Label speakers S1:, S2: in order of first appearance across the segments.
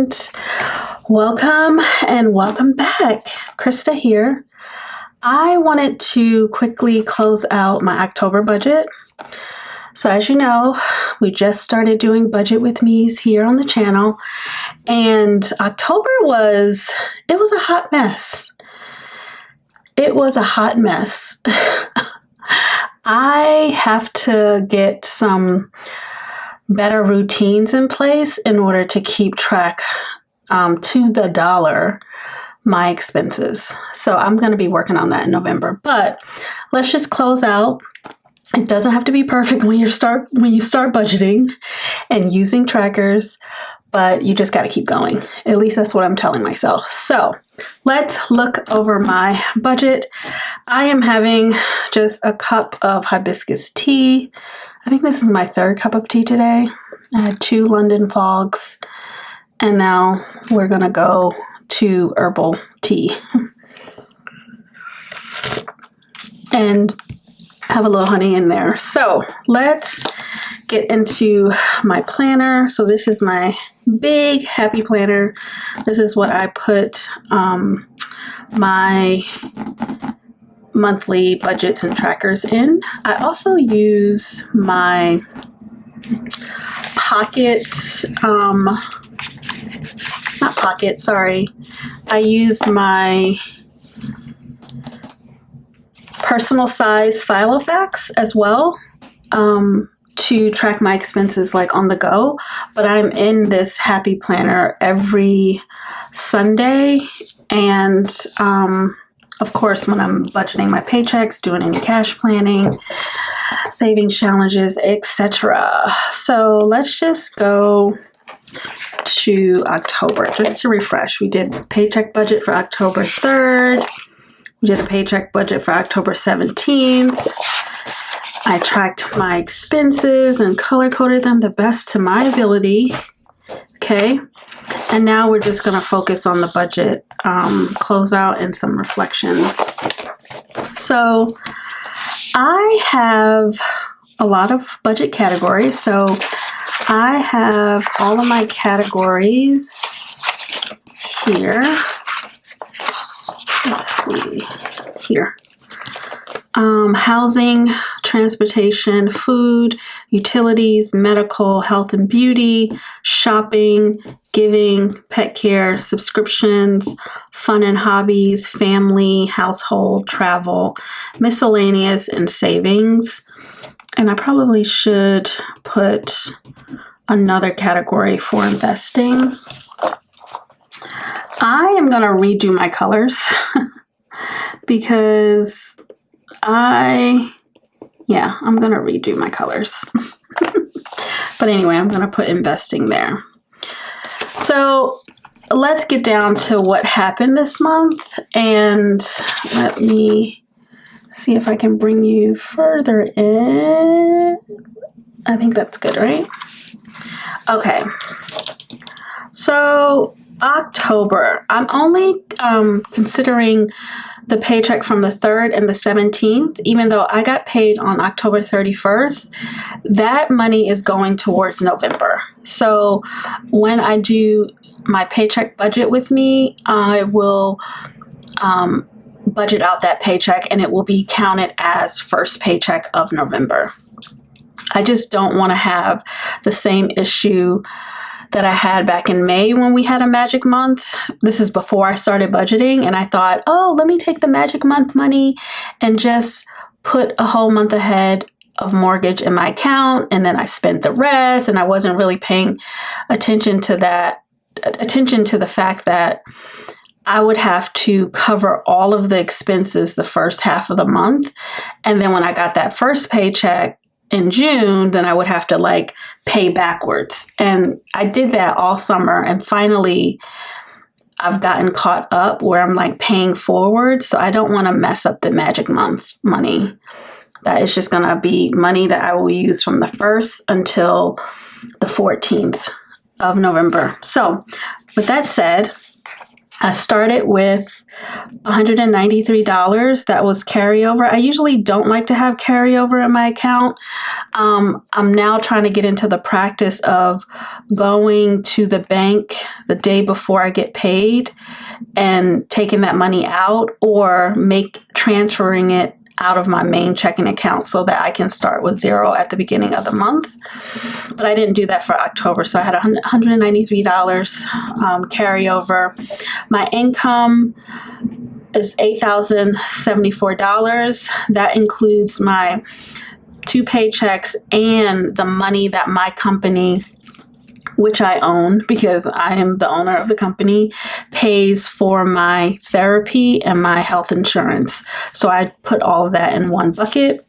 S1: and welcome back. Christa here. I wanted to quickly close out my October budget. So as you know, we just started doing budget with me's here on the channel, and October was a hot mess. It was a hot mess. I have to get some better routines in place in order to keep track to the dollar my expenses. So I'm going to be working on that in November. But let's just close out. It doesn't have to be perfect when you start budgeting and using trackers, but you just got to keep going. At least that's what I'm telling myself. So let's look over my budget. I am having just a cup of hibiscus tea. I think this is my third cup of tea today. I had 2 London fogs, and now we're gonna go to herbal tea and have a little honey in there. So let's get into my planner. So this is my big happy planner. This is what I put my monthly budgets and trackers in. I also use my I use my personal size Filofax as well to track my expenses like on the go. But I'm in this happy planner every Sunday, and of course, when I'm budgeting my paychecks, doing any cash planning, savings challenges, etc. So let's just go to October just to refresh. We did paycheck budget for October 3rd. We did a paycheck budget for October 17th. I tracked my expenses and color-coded them the best to my ability. Okay. And now we're just going to focus on the budget closeout and some reflections. So I have a lot of budget categories. So I have all of my categories here. Let's see here. Housing, transportation, food, utilities, medical, health and beauty, shopping, giving, pet care, subscriptions, fun and hobbies, family, household, travel, miscellaneous, and savings. And I probably should put another category for investing. I am going to redo my colors because I'm going to redo my colors. But anyway, I'm going to put investing there. So let's get down to what happened this month, and let me see if I can bring you further in. I think that's good, right? Okay. So October, I'm only considering the paycheck from the 3rd and the 17th, even though I got paid on October 31st, that money is going towards November. So when I do my paycheck budget with me, I will budget out that paycheck and it will be counted as first paycheck of November. I just don't want to have the same issue that I had back in May when we had a magic month. This is before I started budgeting, and I thought, oh, let me take the magic month money and just put a whole month ahead of mortgage in my account, and then I spent the rest, and I wasn't really paying attention to the fact that I would have to cover all of the expenses the first half of the month, and then when I got that first paycheck in June, then I would have to pay backwards. And I did that all summer, and finally I've gotten caught up where I'm paying forward. So I don't want to mess up the magic month money. That is just going to be money that I will use from the 1st until the 14th of November. So with that said, I started with $193. That was carryover. I usually don't like to have carryover in my account. I'm now trying to get into the practice of going to the bank the day before I get paid and taking that money out, or transferring it out of my main checking account so that I can start with zero at the beginning of the month. But I didn't do that for October, so I had $193 carryover. My income is $8,074. That includes my 2 paychecks and the money that my company, which I own because I am the owner of the company, pays for my therapy and my health insurance. So I put all of that in one bucket.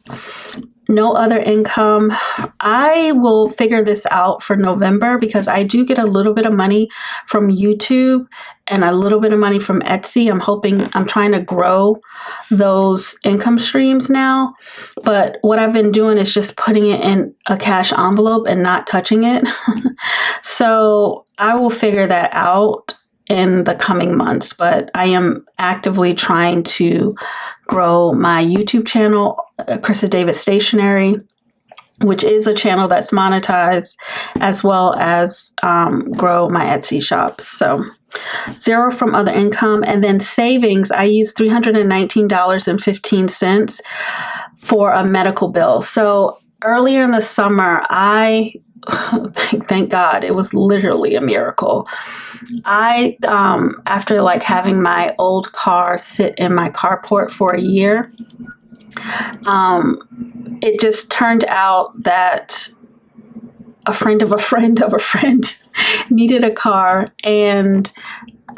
S1: No other income. I will figure this out for November because I do get a little bit of money from YouTube and a little bit of money from Etsy. I'm trying to grow those income streams now. But what I've been doing is just putting it in a cash envelope and not touching it. So I will figure that out in the coming months, but I am actively trying to grow my YouTube channel, Christa David Stationery, which is a channel that's monetized, as well as grow my Etsy shops. So zero from other income. And then savings, I use $319.15 for a medical bill. So earlier in the summer, thank God, it was literally a miracle. After having my old car sit in my carport for a year, it just turned out that a friend of a friend of a friend needed a car, and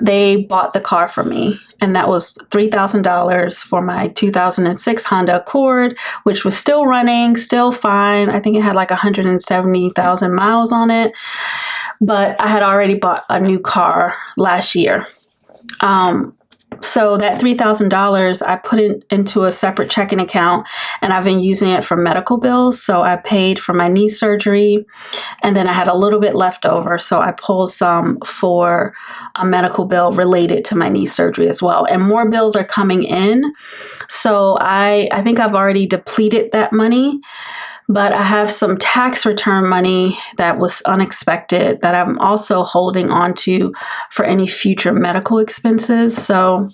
S1: they bought the car for me. And that was $3,000 for my 2006 Honda Accord, which was still running, still fine. I think it had 170,000 miles on it. But I had already bought a new car last year. So that $3,000, I put it into a separate checking account, and I've been using it for medical bills. So I paid for my knee surgery, and then I had a little bit left over. So I pulled some for a medical bill related to my knee surgery as well. And more bills are coming in. So I think I've already depleted that money. But I have some tax return money that was unexpected that I'm also holding on to for any future medical expenses. So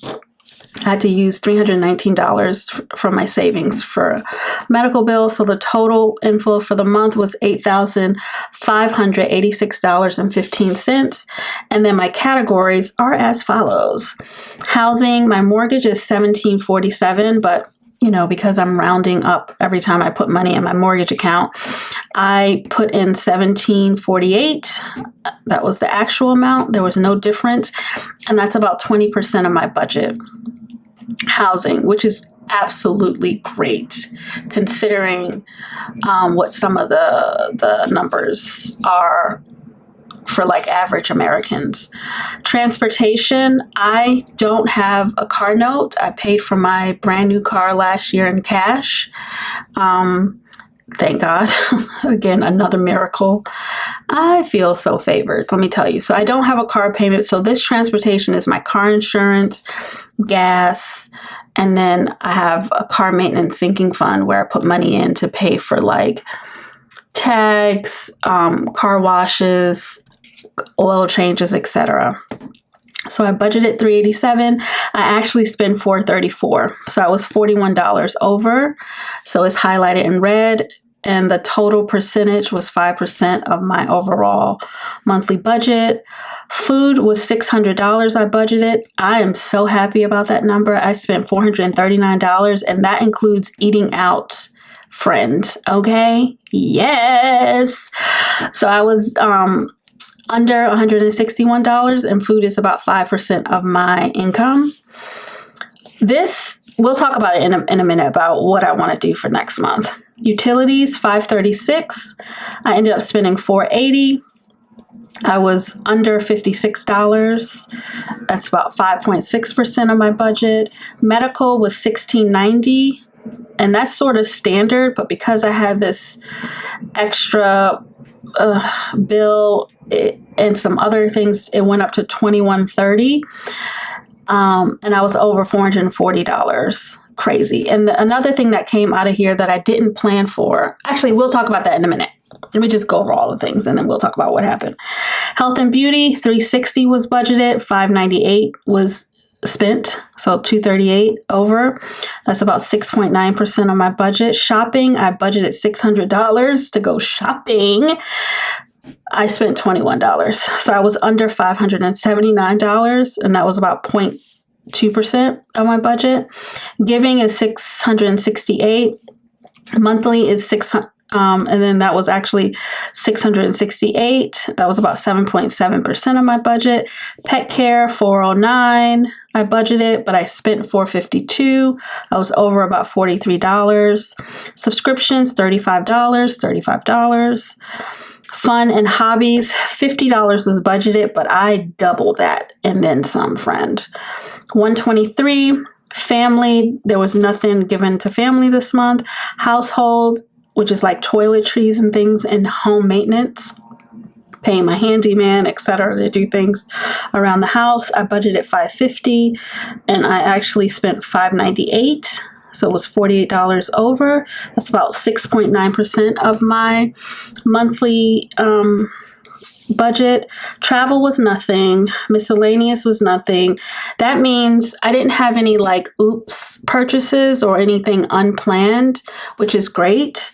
S1: I had to use $319 from my savings for medical bills. So the total inflow for the month was $8,586.15. And then my categories are as follows. Housing, my mortgage is $1,747, but because I'm rounding up every time I put money in my mortgage account, I put in $1,748. That was the actual amount. There was no difference. And that's about 20% of my budget. Housing, which is absolutely great considering what some of the numbers are for average Americans. Transportation, I don't have a car note. I paid for my brand new car last year in cash. Thank God. Again, another miracle. I feel so favored, let me tell you. So I don't have a car payment. So this transportation is my car insurance, gas, and then I have a car maintenance sinking fund where I put money in to pay for tags, car washes, oil changes, etc. So I budgeted $387. I actually spent $434. So I was $41 over. So it's highlighted in red. And the total percentage was 5% of my overall monthly budget. Food was $600 I budgeted. I am so happy about that number. I spent $439, and that includes eating out, friend. Okay? Yes. So I was under $161, and food is about 5% of my income. We'll talk about it in a minute about what I want to do for next month. Utilities, $536. I ended up spending $480. I was under $56. That's about 5.6% of my budget. Medical was $1690. And that's sort of standard, but because I had this extra bill and some other things, it went up to $2130. and I was over $440. Crazy. And another thing that came out of here that I didn't plan for, actually, we'll talk about that in a minute. Let me just go over all the things and then we'll talk about what happened. Health and beauty, $360 was budgeted, $598 was spent, so $238 over. That's about 6.9% of my budget. Shopping, I budgeted $600 to go shopping. I spent $21, so I was under $579, and that was about 0.2% of my budget. Giving is $668. Monthly is $600. And then that was actually $668. That was about 7.7% of my budget. Pet care, $409. I budgeted, but I spent $452. I was over about $43. Subscriptions, $35. Fun and hobbies, $50 was budgeted, but I doubled that and then some, friend. $123. Family, there was nothing given to family this month. Household, which is like toiletries and things, and home maintenance, paying my handyman, etc., to do things around the house. I budgeted $550, and I actually spent $598, so it was $48 over. That's about 6.9% of my monthly budget. Travel was nothing. Miscellaneous was nothing. That means I didn't have any like oops purchases or anything unplanned, which is great.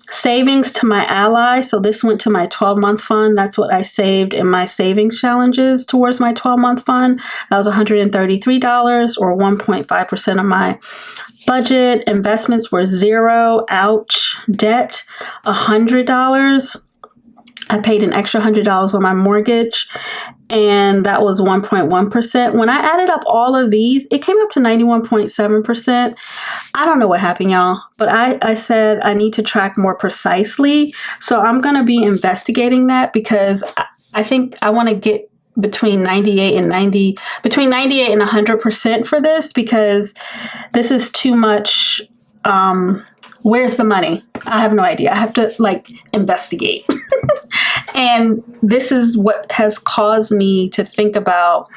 S1: Savings to my ally. So this went to my 12-month fund. That's what I saved in my savings challenges towards my 12-month fund. That was $133 or 1.5% of my budget. Investments were $0. Ouch. Debt, $100. I paid an extra $100 on my mortgage, and that was 1.1%. When I added up all of these, it came up to 91.7%. I don't know what happened, y'all, but I said I need to track more precisely. So I'm going to be investigating that, because I think I want to get between 98 and 100% for this, because this is too much. Where's the money? I have no idea. I have to investigate. And this is what has caused me to think about,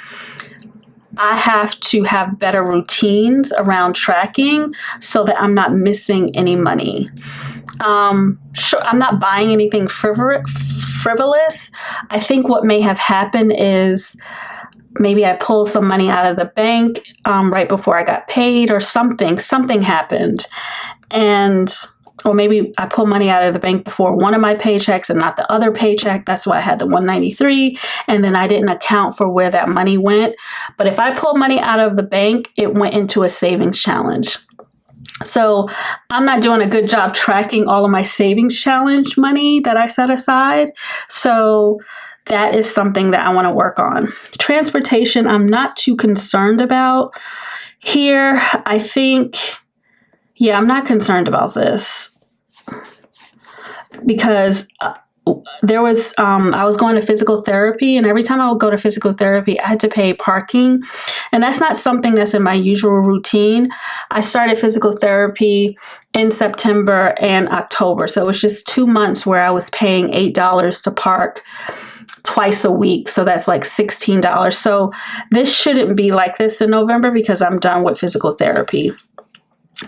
S1: I have to have better routines around tracking so that I'm not missing any money. Sure, I'm not buying anything frivolous. I think what may have happened is maybe I pulled some money out of the bank right before I got paid, or something happened. Or maybe I pulled money out of the bank before one of my paychecks and not the other paycheck. That's why I had the $193. And then I didn't account for where that money went. But if I pulled money out of the bank, it went into a savings challenge. So I'm not doing a good job tracking all of my savings challenge money that I set aside. So that is something that I want to work on. Transportation, I'm not too concerned about. Here, I think, yeah, I'm not concerned about this, because there was, I was going to physical therapy, and every time I would go to physical therapy, I had to pay parking. And that's not something that's in my usual routine. I started physical therapy in September and October. So it was just 2 months where I was paying $8 to park twice a week. So that's like $16. So this shouldn't be like this in November, because I'm done with physical therapy.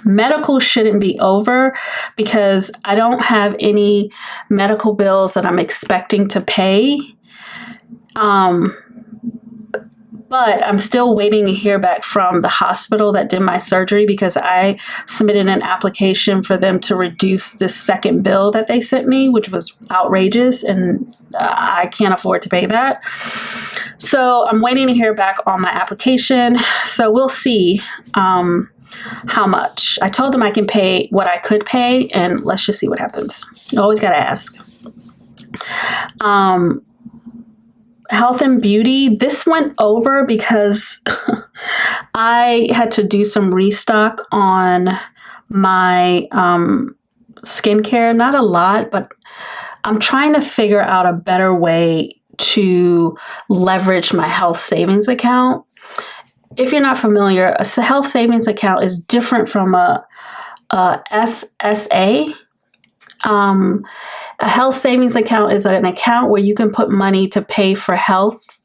S1: Medical shouldn't be over, because I don't have any medical bills that I'm expecting to pay. But I'm still waiting to hear back from the hospital that did my surgery, because I submitted an application for them to reduce this second bill that they sent me, which was outrageous, and I can't afford to pay that. So I'm waiting to hear back on my application. So we'll see how much. I told them I can pay what I could pay, and let's just see what happens. You always got to ask. Health and beauty, this went over because I had to do some restock on my skincare. Not a lot, but I'm trying to figure out a better way to leverage my health savings account. If you're not familiar, a health savings account is different from a FSA. A health savings account is an account where you can put money to pay for health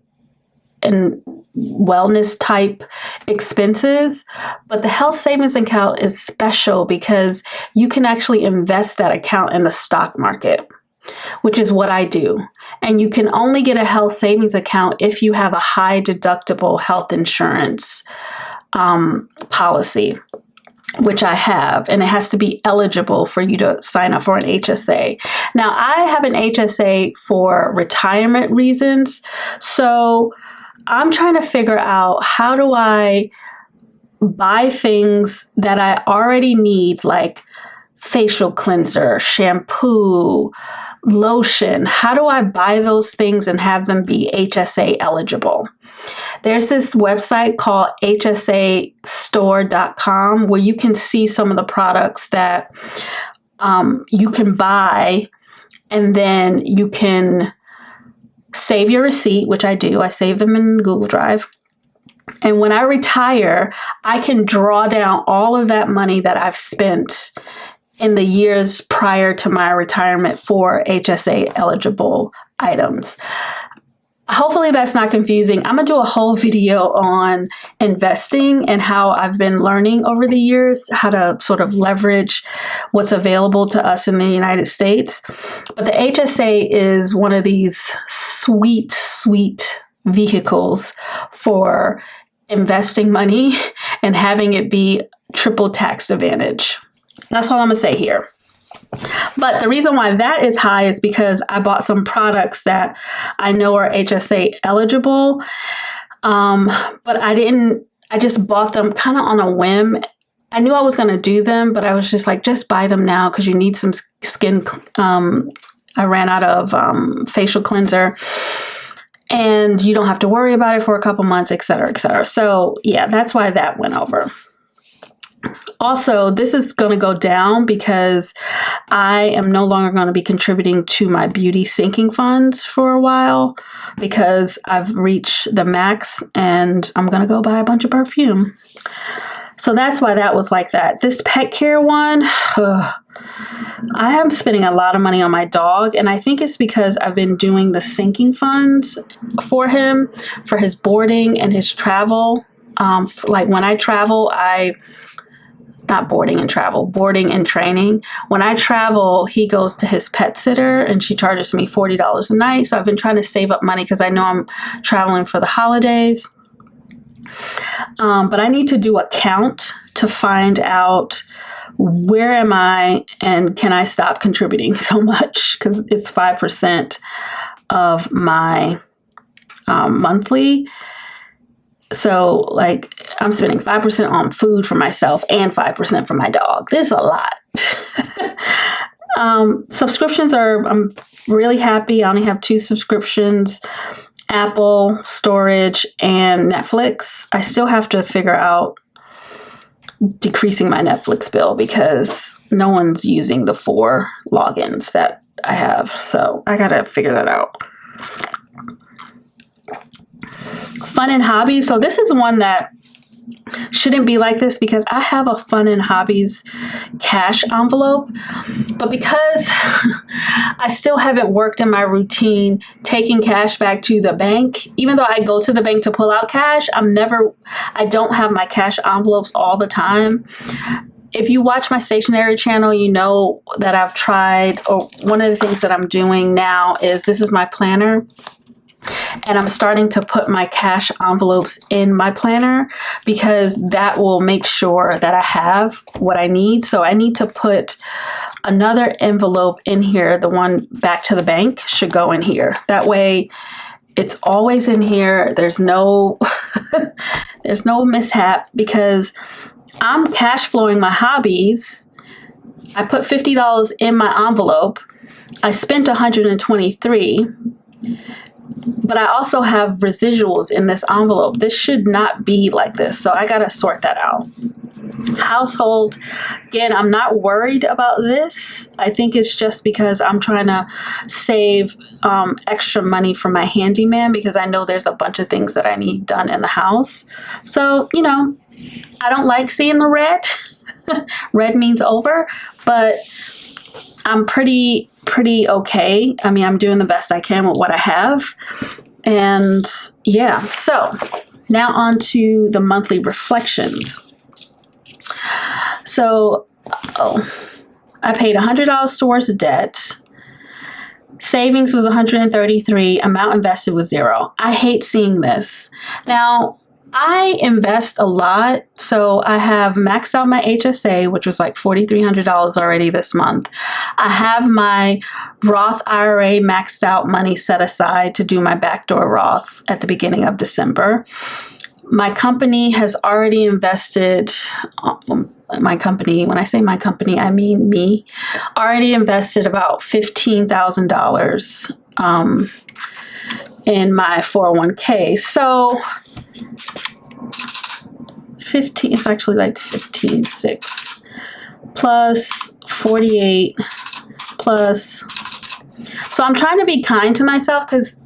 S1: and wellness type expenses. But the health savings account is special because you can actually invest that account in the stock market, which is what I do. And you can only get a health savings account if you have a high deductible health insurance policy, which I have, and it has to be eligible for you to sign up for an HSA. Now, I have an HSA for retirement reasons, so I'm trying to figure out, how do I buy things that I already need, like facial cleanser, shampoo, lotion? How do I buy those things and have them be HSA eligible? There's this website called hsastore.com where you can see some of the products that you can buy, and then you can save your receipt, which I do. I save them in Google Drive. And when I retire, I can draw down all of that money that I've spent in the years prior to my retirement for HSA eligible items. Hopefully that's not confusing. I'm going to do a whole video on investing and how I've been learning over the years how to sort of leverage what's available to us in the United States. But the HSA is one of these sweet, sweet vehicles for investing money and having it be triple tax advantage. That's all I'm going to say here. But the reason why that is high is because I bought some products that I know are HSA eligible. But I just bought them kind of on a whim. I knew I was going to do them, but I was just like, just buy them now because you need some skin. I ran out of facial cleanser, and you don't have to worry about it for a couple months, et cetera, et cetera. So yeah, that's why that went over. Also, this is going to go down because I am no longer going to be contributing to my beauty sinking funds for a while because I've reached the max and I'm going to go buy a bunch of perfume. So that's why that was like that. This pet care one, I am spending a lot of money on my dog, and I think it's because I've been doing the sinking funds for him, for his boarding and his travel. Like when I travel, not boarding and travel, boarding and training. When I travel, he goes to his pet sitter and she charges me $40 a night. So I've been trying to save up money because I know I'm traveling for the holidays. But I need to do a count to find out where am I and can I stop contributing so much, because it's 5% of my monthly. So like I'm spending 5% on food for myself and 5% for my dog. This is a lot. Subscriptions I'm really happy. I only have 2 subscriptions, Apple, storage, and Netflix. I still have to figure out decreasing my Netflix bill because no one's using the 4 logins that I have. So I got to figure that out. Fun and hobbies. So this is one that shouldn't be like this because I have a fun and hobbies cash envelope, but because I still haven't worked in my routine taking cash back to the bank, even though I go to the bank to pull out cash, I don't have my cash envelopes all the time. If you watch my stationery channel, you know that I've tried, or one of the things that I'm doing now is, this is my planner. And I'm starting to put my cash envelopes in my planner because that will make sure that I have what I need. So I need to put another envelope in here. The one back to the bank should go in here. That way it's always in here. There's no mishap because I'm cash flowing my hobbies. I put $50 in my envelope. I spent $123. But I also have residuals in this envelope. This should not be like this. So I got to sort that out. Household, again, I'm not worried about this. I think it's just because I'm trying to save extra money for my handyman because I know there's a bunch of things that I need done in the house. So, I don't like seeing the red. Red means over, but I'm pretty okay. I'm doing the best I can with what I have. And yeah, so Now on to the monthly reflections. So, I paid $100 towards debt. Savings was $133. Amount invested was $0. I hate seeing this. Now, I invest a lot, so I have maxed out my HSA, which was like $4,300 already this month. I have my Roth IRA maxed out money set aside to do my backdoor Roth at the beginning of December. My company has already invested, my company, when I say my company, I mean me, already invested about $15,000 in my 401k. So 15, it's actually like 15,600 plus 48 plus. So I'm trying to be kind to myself because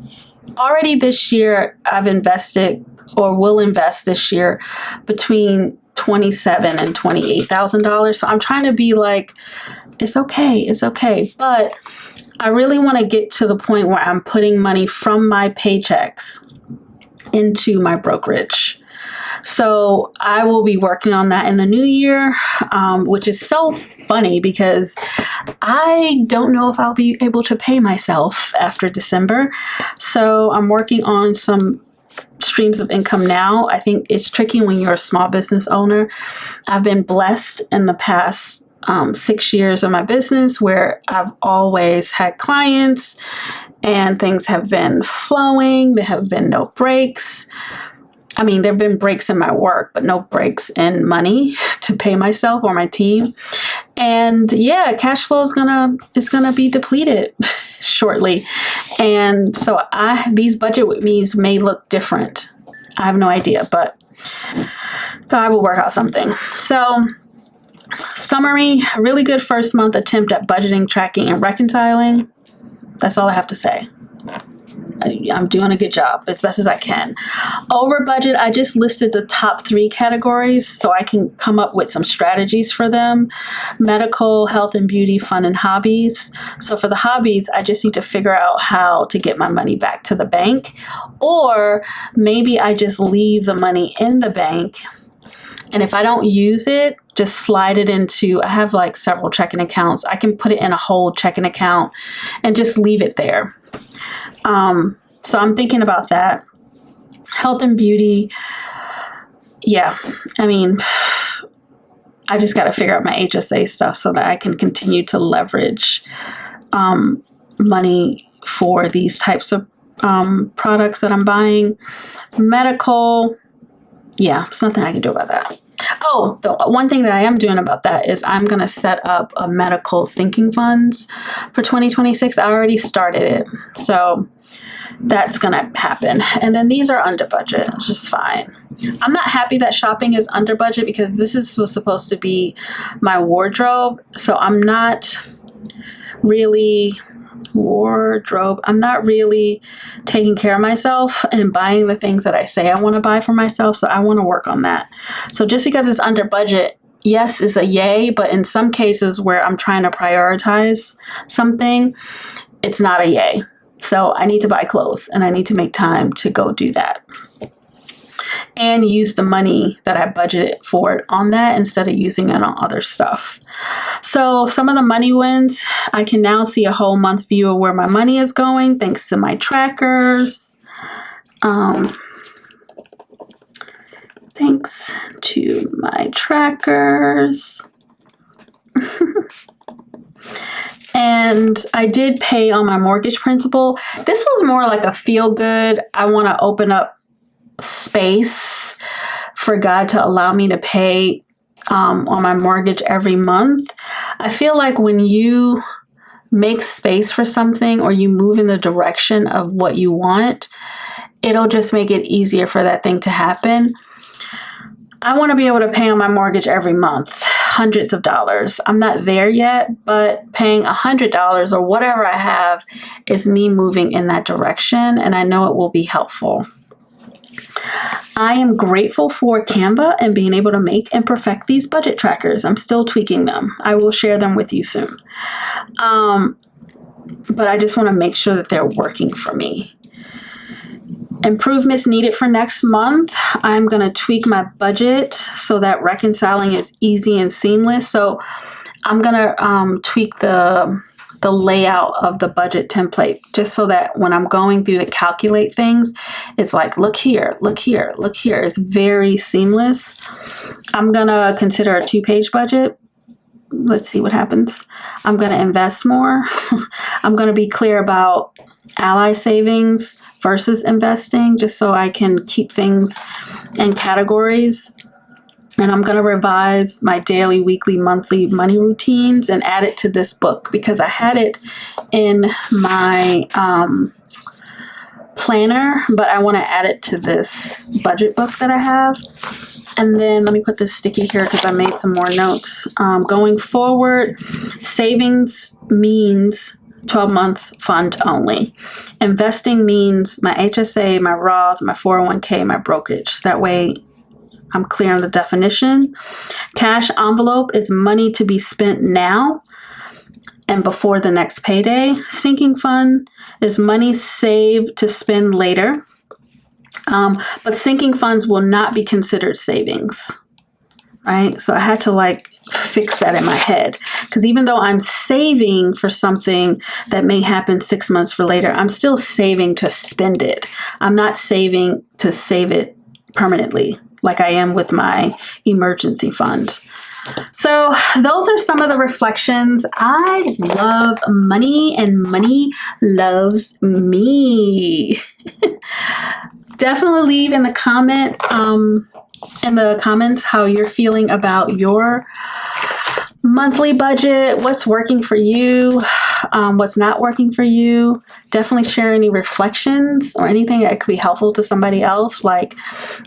S1: already this year I've invested or will invest this year between $27,000 and $28,000. So I'm trying to be like, it's okay. But I really want to get to the point where I'm putting money from my paychecks into my brokerage. So I will be working on that in the new year, which is so funny because I don't know if I'll be able to pay myself after December. So I'm working on some streams of income now. I think it's tricky when you're a small business owner. I've been blessed in the past 6 years of my business where I've always had clients and things have been flowing. There have been no breaks. I mean, there have been breaks in my work, but no breaks in money to pay myself or my team. And yeah, cash flow is gonna be depleted shortly. And so these budget with me's may look different. I have no idea, but God will work out something. So summary, really good first month attempt at budgeting, tracking, and reconciling. That's all I have to say. I'm doing a good job as best as I can. Over budget, I just listed the top 3 categories so I can come up with some strategies for them. Medical, health and beauty, fun, and hobbies. So for the hobbies, I just need to figure out how to get my money back to the bank. Or maybe I just leave the money in the bank. And if I don't use it, just slide it into, I have like several checking accounts. I can put it in a whole checking account and just leave it there. So I'm thinking about that. Health and beauty. Yeah. I mean, I just got to figure out my HSA stuff so that I can continue to leverage, money for these types of, products that I'm buying. Medical. Yeah. There's nothing I can do about that. Oh, the one thing that I am doing about that is I'm going to set up a medical sinking funds for 2026. I already started it. So that's going to happen. And then these are under budget. It's just fine. I'm not happy that shopping is under budget because this was supposed to be my wardrobe. So I'm not really taking care of myself and buying the things that I say I want to buy for myself. So I want to work on that. So just because it's under budget, yes, is a yay. But in some cases where I'm trying to prioritize something, it's not a yay. So I need to buy clothes and I need to make time to go do that and use the money that I budgeted for it on that instead of using it on other stuff. So some of the money wins, I can now see a whole month view of where my money is going thanks to my trackers. Thanks to my trackers. And I did pay on my mortgage principal. This was more like a feel good. I want to open up space for God to allow me to pay on my mortgage every month. I feel like when you make space for something or you move in the direction of what you want, it'll just make it easier for that thing to happen. I want to be able to pay on my mortgage every month, hundreds of dollars. I'm not there yet, but paying $100 or whatever I have is me moving in that direction, and I know it will be helpful. I am grateful for Canva and being able to make and perfect these budget trackers. I'm still tweaking them. I will share them with you soon. But I just want to make sure that they're working for me. Improvements needed for next month. I'm going to tweak my budget so that reconciling is easy and seamless. So I'm going to tweak the layout of the budget template just so that when I'm going through to calculate things, it's like, look here, look here, look here. It's very seamless. I'm going to consider a 2-page budget. Let's see what happens. I'm going to invest more. I'm going to be clear about ally savings versus investing, just so I can keep things in categories. And I'm going to revise my daily, weekly, monthly money routines and add it to this book because I had it in my planner, but I want to add it to this budget book that I have. And then let me put this sticky here because I made some more notes. Going forward, savings means 12-month fund only. Investing means my HSA, my Roth, my 401k, my brokerage. That way I'm clear on the definition. Cash envelope is money to be spent now and before the next payday. Sinking fund is money saved to spend later. But sinking funds will not be considered savings, right? So I had to fix that in my head because even though I'm saving for something that may happen 6 months for later, I'm still saving to spend it. I'm not saving to save it permanently like I am with my emergency fund. So those are some of the reflections. I love money and money loves me. Definitely leave in the comments how you're feeling about your monthly budget, what's working for you, what's not working for you. Definitely share any reflections or anything that could be helpful to somebody else. Like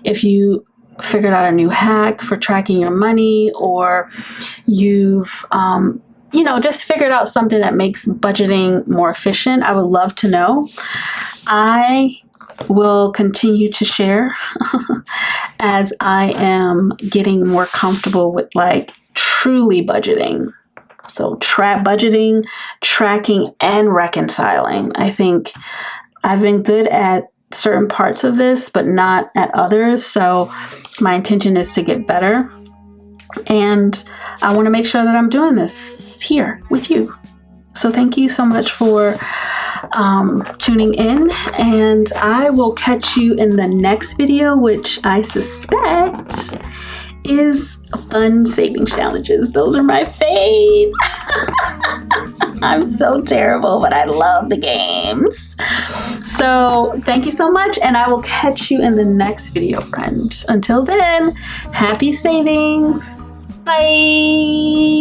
S1: if you figured out a new hack for tracking your money, or you've just figured out something that makes budgeting more efficient, I would love to know. I will continue to share as I am getting more comfortable with truly budgeting. So budgeting, tracking, and reconciling. I think I've been good at certain parts of this, but not at others. So my intention is to get better. And I want to make sure that I'm doing this here with you. So thank you so much for tuning in, and I will catch you in the next video, which I suspect is fun savings challenges. Those are my fave. I'm so terrible, but I love the games. So thank you so much, and I will catch you in the next video, friend. Until then, happy savings. Bye.